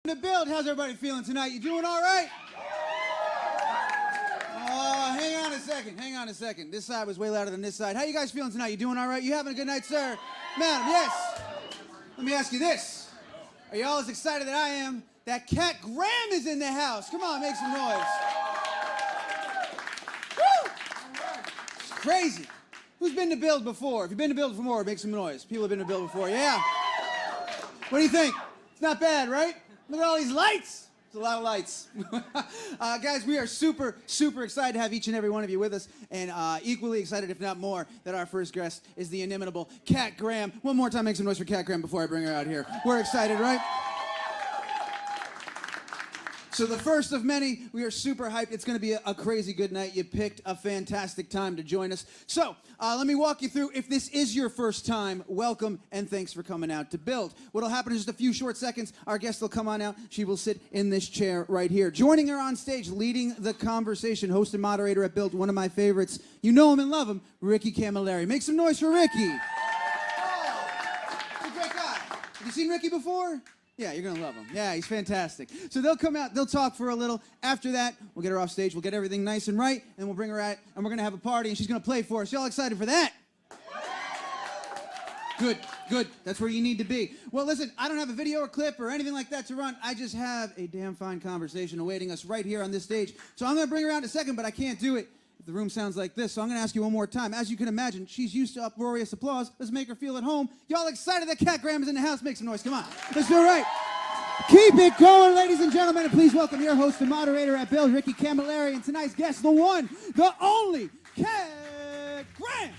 To build, how's everybody feeling tonight? You doing all right? Hang on a second. This side was way louder than this side. How you guys feeling tonight? You doing all right? You having a good night, sir? Madam, yes. Let me ask you this. Are you all as excited that I am that Cat Graham is in the house? Come on, make some noise. Woo! It's crazy. Who's been to Build before? If you've been to Build before, make some noise. People have been to Build before, yeah. What do you think? It's not bad, right? Look at all these lights. It's a lot of lights. Guys, we are super, super excited to have each and every one of you with us, and equally excited, if not more, that our first guest is the inimitable Cat Graham. One more time, make some noise for Cat Graham before I bring her out here. We're excited, right? So the first of many, we are super hyped. It's going to be a crazy good night. You picked a fantastic time to join us. So let me walk you through. If this is your first time, welcome and thanks for coming out to Build. What'll happen in just a few short seconds, our guest will come on out. She will sit in this chair right here. Joining her on stage, leading the conversation, host and moderator at Build, one of my favorites. You know him and love him, Ricky Camilleri. Make some noise for Ricky. Oh, he's a great guy. Have you seen Ricky before? Yeah, you're going to love him. Yeah, he's fantastic. So they'll come out, they'll talk for a little. After that, we'll get her off stage, we'll get everything nice and right, and we'll bring her out, and we're going to have a party, and she's going to play for us. Y'all excited for that? Good, good. That's where you need to be. Well, listen, I don't have a video or clip or anything like that to run. I just have a damn fine conversation awaiting us right here on this stage. So I'm going to bring her out in a second, but I can't do it if the room sounds like this. So I'm going to ask you one more time. As you can imagine, she's used to uproarious applause. Let's make her feel at home. Y'all excited that Cat Graham is in the house? Make some noise. Come on. Let's do it right. Keep it going, ladies and gentlemen, and please welcome your host and moderator at Build, Ricky Camilleri, and tonight's guest, the one, the only, Cat Graham.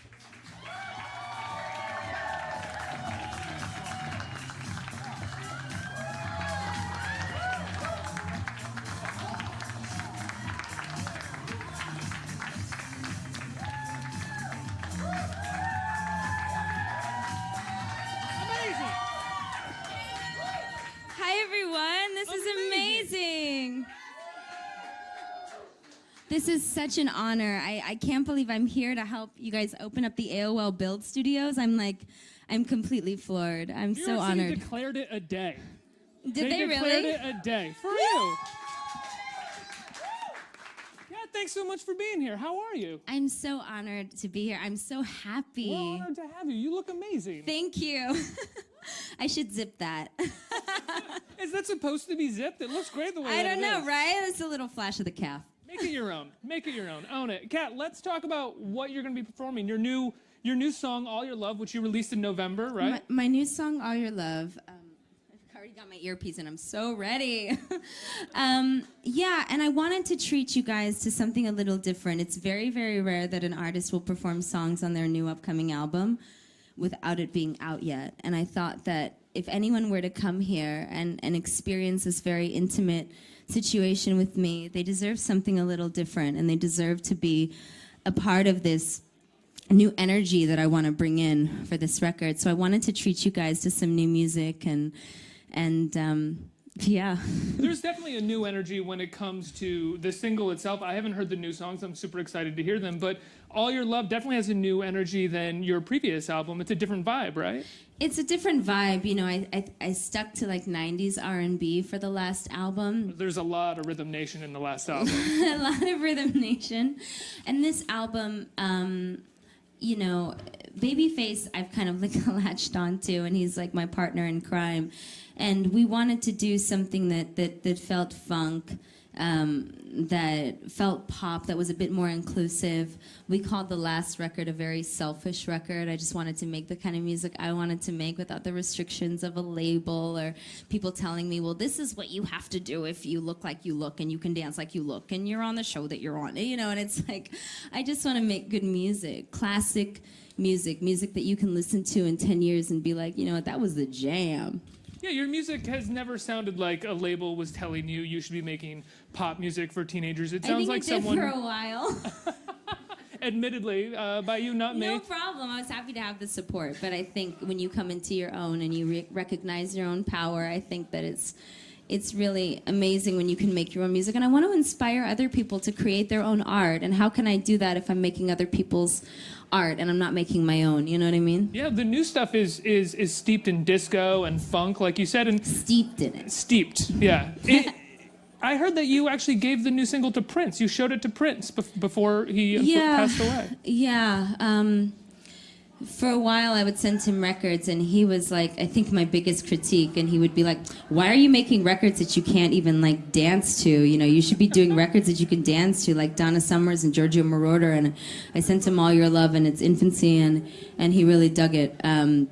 This is such an honor. I can't believe I'm here to help you guys open up the AOL Build Studios. I'm completely floored. I'm so honored. They declared it a day. Did they really? They declared it a day for you. Yeah, thanks so much for being here. How are you? I'm so honored to be here. I'm so happy. We're honored to have you. You look amazing. Thank you. I should zip that. Is that supposed to be zipped? It looks great the way I don't know, is. right? It's a little flash of the calf. Make it your own. Make it your own. Own it. Kat, let's talk about what you're going to be performing. Your new song, All Your Love, which you released in November, right? My new song, All Your Love. I've already got my earpiece and I'm so ready. Yeah, and I wanted to treat you guys to something a little different. It's very, very rare that an artist will perform songs on their new upcoming album without it being out yet. And I thought that if anyone were to come here and experience this very intimate situation with me, they deserve something a little different, and they deserve to be a part of this new energy that I want to bring in for this record. So I wanted to treat you guys to some new music, and yeah. There's definitely a new energy when it comes to the single itself. I haven't heard the new songs. I'm super excited to hear them, but All Your Love definitely has a new energy than your previous album. It's a different vibe, right? It's a different vibe. You know, I stuck to like 90s R&B for the last album. There's a lot of Rhythm Nation in the last album. A lot of Rhythm Nation. And this album, you know, Babyface I've kind of like latched onto, and he's like my partner in crime. And we wanted to do something that felt funk, that felt pop, that was a bit more inclusive. We called the last record a very selfish record. I just wanted to make the kind of music I wanted to make without the restrictions of a label or people telling me, well, this is what you have to do if you look like you look and you can dance like you look and you're on the show that you're on. You know, and it's like, I just want to make good music, classic music that you can listen to in 10 years and be like, you know what, that was the jam. Yeah, your music has never sounded like a label was telling you you should be making pop music for teenagers. It sounds like someone... I think it did for a while. Admittedly, by you, not me. No problem. I was happy to have the support. But I think when you come into your own and you recognize your own power, I think that it's really amazing when you can make your own music. And I want to inspire other people to create their own art. And how can I do that if I'm making other people's art and I'm not making my own? You know what I mean? Yeah, the new stuff is steeped in disco and funk, like you said, and Steeped in it. steeped. Yeah. I heard that you actually gave the new single to Prince. You showed it to Prince before he passed away. Yeah. For a while, I would send him records, and he was like, I think my biggest critique, and he would be like, why are you making records that you can't even like dance to? You know, you should be doing records that you can dance to, like Donna Summers and Giorgio Moroder. And I sent him All Your Love in its infancy, and he really dug it. I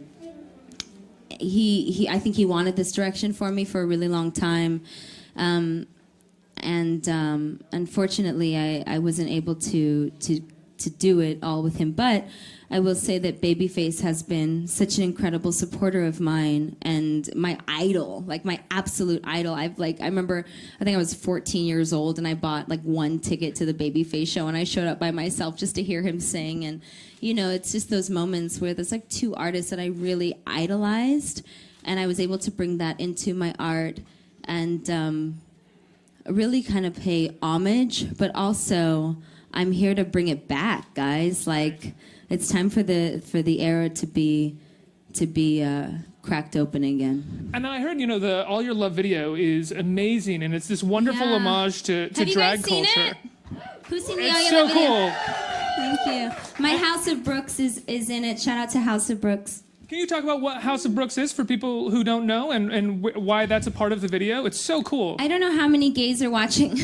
think he wanted this direction for me for a really long time. Unfortunately, I wasn't able to do it all with him. But I will say that Babyface has been such an incredible supporter of mine and my idol, like my absolute idol. I remember, I think I was 14 years old and I bought like one ticket to the Babyface show and I showed up by myself just to hear him sing. And, you know, it's just those moments where there's like two artists that I really idolized and I was able to bring that into my art and really kind of pay homage, but also I'm here to bring it back, guys. Like, it's time for the era to be cracked open again. And I heard, you know, the All Your Love video is amazing, and it's this wonderful homage to Have you drag guys seen culture. it? Who's seen the All It's Your so Love video? cool. Thank you. My House of Brooks is in it. Shout out to House of Brooks. Can you talk about what House of Brooks is for people who don't know and why that's a part of the video? It's so cool. I don't know how many gays are watching.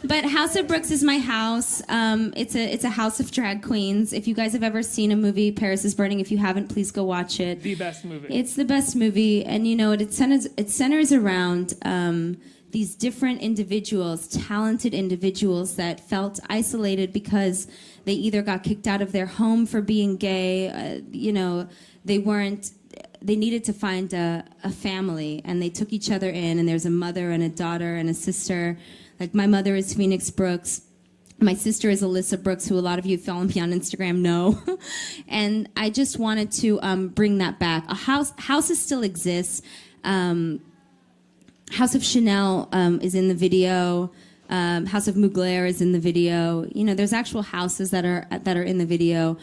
But House of Brooks is my house. It's a house of drag queens. If you guys have ever seen a movie, Paris is Burning, if you haven't, please go watch it. The best movie. It's the best movie, and you know it centers around these different individuals, talented individuals that felt isolated because they either got kicked out of their home for being gay, you know, they needed to find a family, and they took each other in, and there's a mother and a daughter and a sister. Like, my mother is Phoenix Brooks. My sister is Alyssa Brooks, who a lot of you follow me on Instagram know. And I just wanted to bring that back. Houses still exists. House of Chanel is in the video. House of Mugler is in the video. You know, there's actual houses that are in the video.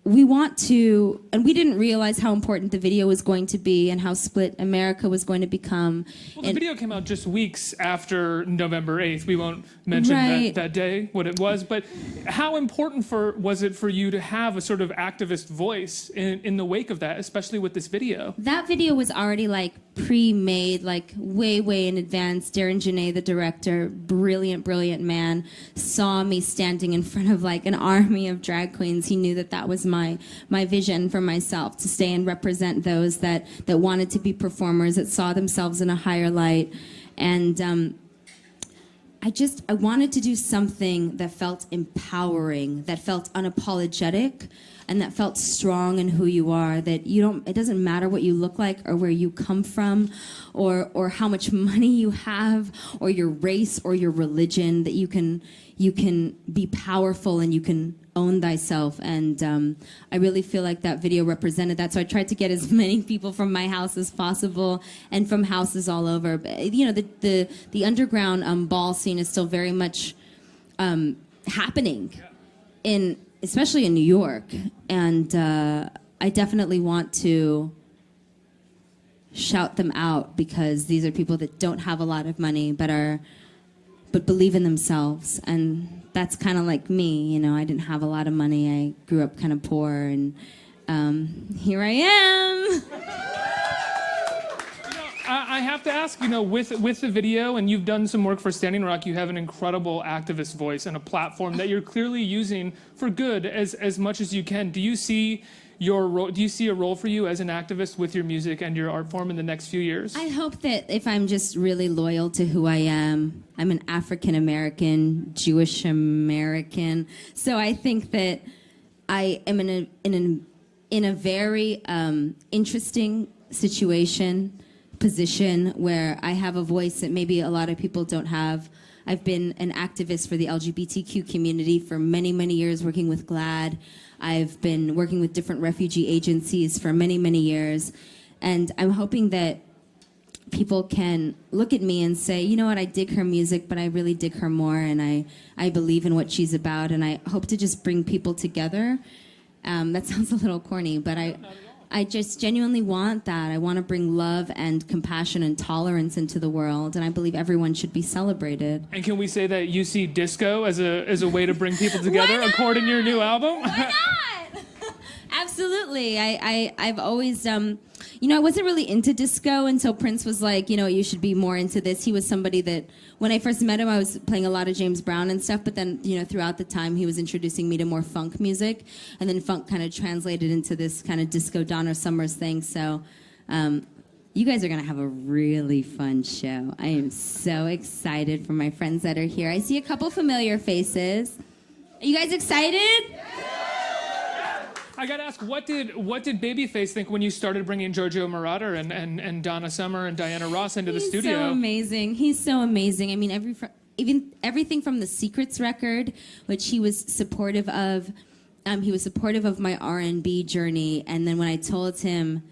We want to, and we didn't realize how important the video was going to be and how split America was going to become. Well, the video came out just weeks after November 8th. We won't mention that day, what it was, but how important was it for you to have a sort of activist voice in the wake of that, especially with this video? That video was already like pre-made, like way in advance. Darren Janae, the director, brilliant man, saw me standing in front of like an army of drag queens. He knew that was my vision for myself, to stay and represent those that wanted to be performers, that saw themselves in a higher light. And I wanted to do something that felt empowering, that felt unapologetic, and that felt strong in who you are, that it doesn't matter what you look like or where you come from or how much money you have or your race or your religion, that you can be powerful and you can own thyself. And I really feel like that video represented that. So I tried to get as many people from my house as possible and from houses all over. But, you know, the underground ball scene is still very much happening especially in New York. And I definitely want to shout them out because these are people that don't have a lot of money but believe in themselves. And that's kind of like me, you know. I didn't have a lot of money. I grew up kind of poor, and here I am. I have to ask, you know, with the video, and you've done some work for Standing Rock, you have an incredible activist voice and a platform that you're clearly using for good as much as you can. Do you see a role for you as an activist with your music and your art form in the next few years? I hope that if I'm just really loyal to who I am, I'm an African American, Jewish American. So I think that I am in a very interesting position where I have a voice that maybe a lot of people don't have. I've been an activist for the LGBTQ community for many years, working with GLAAD. I've been working with different refugee agencies for many years. And I'm hoping that people can look at me and say, you know what, I dig her music, but I really dig her more, and I believe in what she's about, and I hope to just bring people together. That sounds a little corny, but I just genuinely want that. I want to bring love and compassion and tolerance into the world, and I believe everyone should be celebrated. And can we say that you see disco as a way to bring people together, according to your new album? Why not? Absolutely. I've always, I wasn't really into disco until Prince was like, you should be more into this. He was somebody that, when I first met him, I was playing a lot of James Brown and stuff, but then, throughout the time, he was introducing me to more funk music, and then funk kind of translated into this kind of disco Donna Summers thing. So, you guys are going to have a really fun show. I am so excited for my friends that are here. I see a couple familiar faces. Are you guys excited? I gotta ask, what did Babyface think when you started bringing Giorgio Moroder and Donna Summer and Diana Ross into the studio? He's so amazing. He's so amazing. I mean, even everything from the Secrets record, which he was supportive of. He was supportive of my R&B journey, and then when I told him,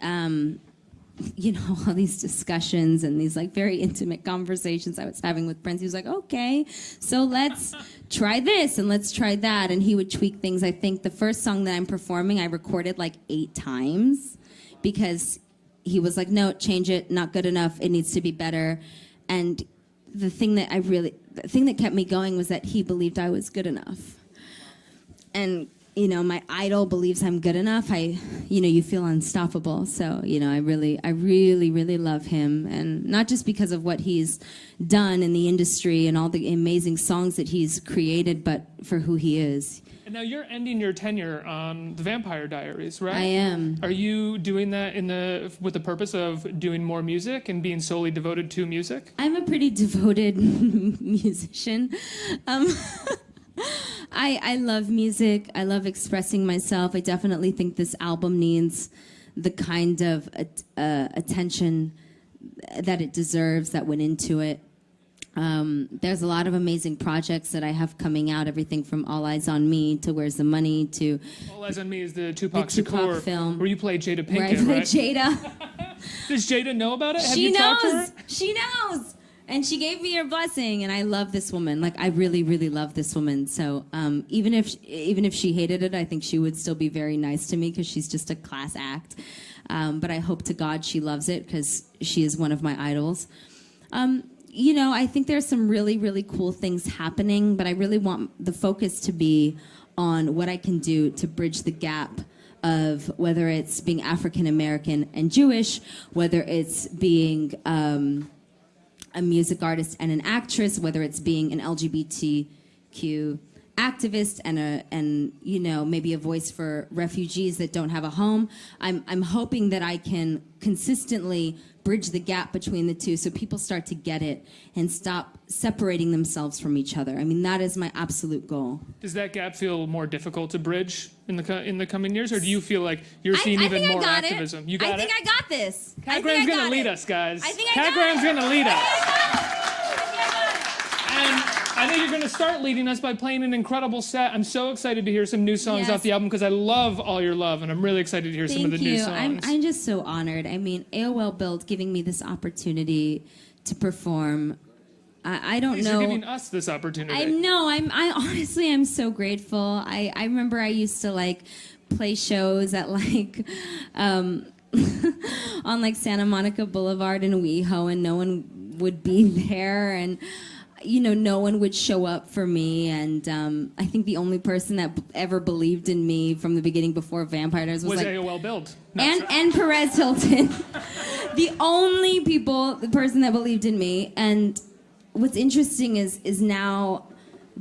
all these discussions and these like very intimate conversations I was having with Prince, he was like, okay, so let's try this and let's try that. And he would tweak things. I think the first song that I'm performing, I recorded like 8 times because he was like, no, change it, not good enough, it needs to be better. And the thing that kept me going was that he believed I was good enough. And my idol believes I'm good enough. You feel unstoppable. So, I really love him. And not just because of what he's done in the industry and all the amazing songs that he's created, but for who he is. And now you're ending your tenure on The Vampire Diaries, right? I am. Are you doing that with the purpose of doing more music and being solely devoted to music? I'm a pretty devoted musician. I love music. I love expressing myself. I definitely think this album needs the kind of attention that it deserves that went into it. There's a lot of amazing projects that I have coming out, everything from All Eyes on Me to Where's the Money to... All Eyes on Me is the Tupac Shakur film where you play Jada Pinkett, where I play right? Jada. Does Jada know about it? She knows. She knows. And she gave me her blessing, and I love this woman. Like, I really, really love this woman. So even if she hated it, I think she would still be very nice to me because she's just a class act. But I hope to God she loves it because she is one of my idols. I think there's some really, really cool things happening, but I really want the focus to be on what I can do to bridge the gap of whether it's being African American and Jewish, whether it's being... a music artist and an actress, whether it's being an LGBTQ activist and maybe a voice for refugees that don't have a home. I'm hoping that I can consistently bridge the gap between the two so people start to get it and stop separating themselves from each other. I mean, that is my absolute goal. Does that gap feel more difficult to bridge in the coming years, or do you feel like you're seeing even more activism? You got it? I think I got this. Cat Graham's going to lead us, guys. I think I Cat got Graham's it. going to lead us. And I think you're going to start leading us by playing an incredible set. I'm so excited to hear some new songs off the album because I love All Your Love, and I'm really excited to hear some of the new songs. I'm just so honored. I mean, AOL Build giving me this opportunity to perform. I don't know. You're giving us this opportunity. I know. I honestly am so grateful. I remember I used to like play shows at like on like Santa Monica Boulevard in WeHo, and no one would be there, and no one would show up for me. And I think the only person that ever believed in me from the beginning before Vampire Diaries was like AOL Build. And Perez Hilton. The person that believed in me. And what's interesting is now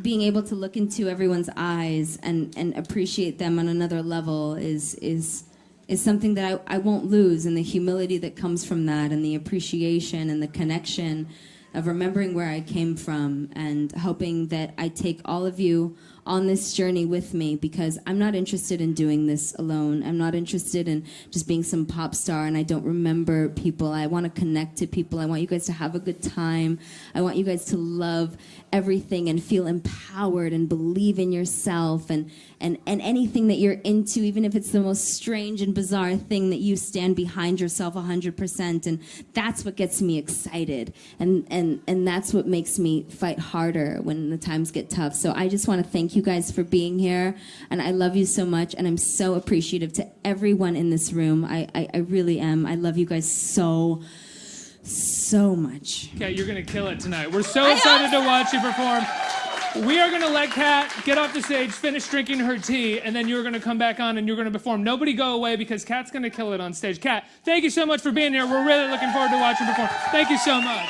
being able to look into everyone's eyes and appreciate them on another level is something that I won't lose, and the humility that comes from that, and the appreciation and the connection of remembering where I came from, and hoping that I take all of you on this journey with me, because I'm not interested in doing this alone. I'm not interested in just being some pop star and I don't remember people. I want to connect to people. I want you guys to have a good time. I want you guys to love everything and feel empowered and believe in yourself and anything that you're into, even if it's the most strange and bizarre thing, that you stand behind yourself 100%. And that's what gets me excited. And that's what makes me fight harder when the times get tough. So I just want to thank you guys for being here. And I love you so much. And I'm so appreciative to everyone in this room. I really am. I love you guys so much. Okay, you're going to kill it tonight. We're so excited to watch you perform. We are going to let Kat get off the stage, finish drinking her tea, and then you're going to come back on and you're going to perform. Nobody go away because Kat's going to kill it on stage. Kat, thank you so much for being here. We're really looking forward to watching you perform. Thank you so much.